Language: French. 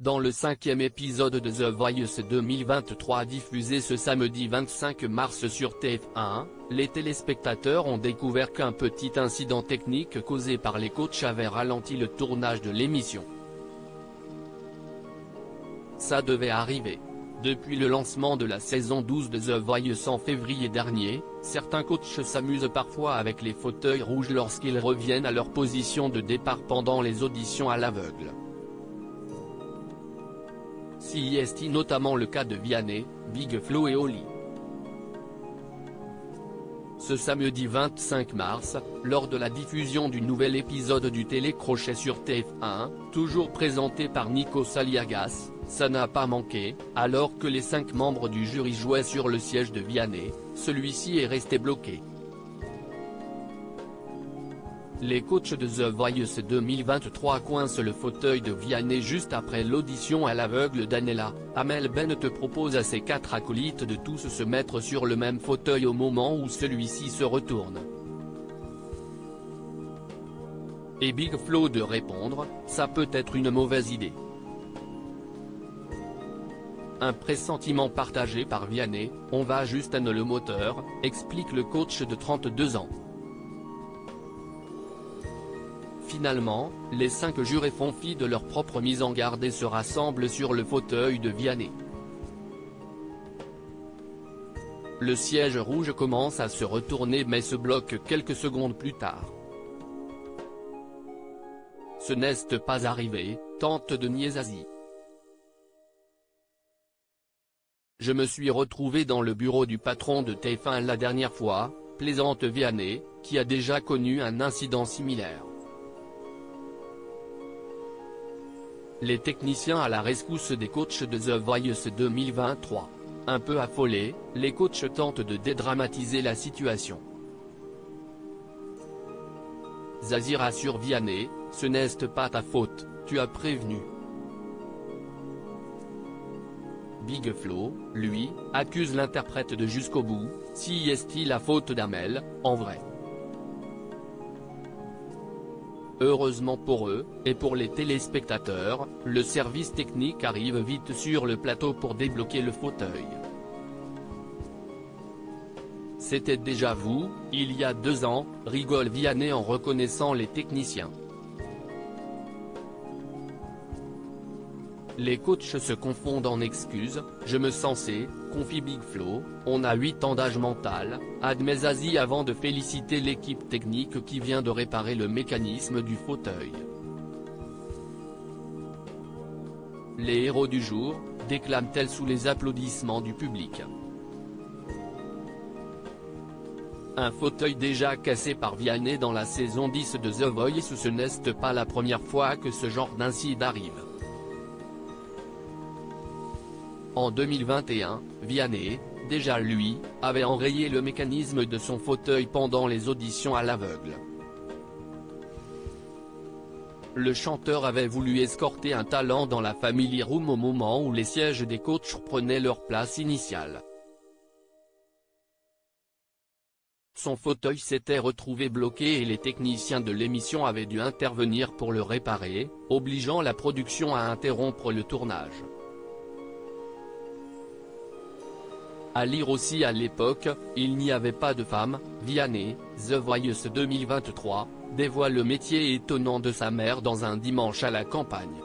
Dans le 5e épisode de The Voice 2023 diffusé ce samedi 25 mars sur TF1, les téléspectateurs ont découvert qu'un petit incident technique causé par les coachs avait ralenti le tournage de l'émission. Ça devait arriver. Depuis le lancement de la saison 12 de The Voice en février dernier, certains coachs s'amusent parfois avec les fauteuils rouges lorsqu'ils reviennent à leur position de départ pendant les auditions à l'aveugle. C'est notamment le cas de Vianney, Big Flo et Oli. Ce samedi 25 mars, lors de la diffusion du nouvel épisode du télécrochet sur TF1, toujours présenté par Nikos Aliagas, ça n'a pas manqué, alors que les 5 membres du jury jouaient sur le siège de Vianney, celui-ci est resté bloqué. Les coachs de The Voice 2023 coincent le fauteuil de Vianney juste après l'audition à l'aveugle d'Anela. Amel Bent propose à ses 4 acolytes de tous se mettre sur le même fauteuil au moment où celui-ci se retourne. Et Big Flo de répondre, ça peut être une mauvaise idée. Un pressentiment partagé par Vianney, on va ajuster le moteur, explique le coach de 32 ans. Finalement, les 5 jurés font fi de leur propre mise en garde et se rassemblent sur le fauteuil de Vianney. Le siège rouge commence à se retourner mais se bloque quelques secondes plus tard. Ce n'est pas arrivé, tente de nier Zazie. Je me suis retrouvé dans le bureau du patron de TF1 la dernière fois, plaisante Vianney, qui a déjà connu un incident similaire. Les techniciens à la rescousse des coachs de The Voice 2023. Un peu affolés, les coachs tentent de dédramatiser la situation. Zazie rassure Vianney, ce n'est pas ta faute, tu as prévenu. Big Flo, lui, accuse l'interprète de jusqu'au bout, si est-il la faute d'Amel, en vrai. Heureusement pour eux, et pour les téléspectateurs, le service technique arrive vite sur le plateau pour débloquer le fauteuil. C'était déjà vous, il y a 2 ans, rigole Vianney en reconnaissant les techniciens. Les coachs se confondent en excuses, je me sensais, confie Big Flo, on a 8 ans d'âge mental, admet Zazie avant de féliciter l'équipe technique qui vient de réparer le mécanisme du fauteuil. Les héros du jour, déclame-t-elle sous les applaudissements du public. Un fauteuil déjà cassé par Vianney dans la saison 10 de The Voice, ce n'est pas la première fois que ce genre d'incident arrive. En 2021, Vianney, déjà lui, avait enrayé le mécanisme de son fauteuil pendant les auditions à l'aveugle. Le chanteur avait voulu escorter un talent dans la Family Room au moment où les sièges des coachs prenaient leur place initiale. Son fauteuil s'était retrouvé bloqué et les techniciens de l'émission avaient dû intervenir pour le réparer, obligeant la production à interrompre le tournage. À lire aussi à l'époque, il n'y avait pas de femme, Vianney, The Voice 2023, dévoile le métier étonnant de sa mère dans un dimanche à la campagne.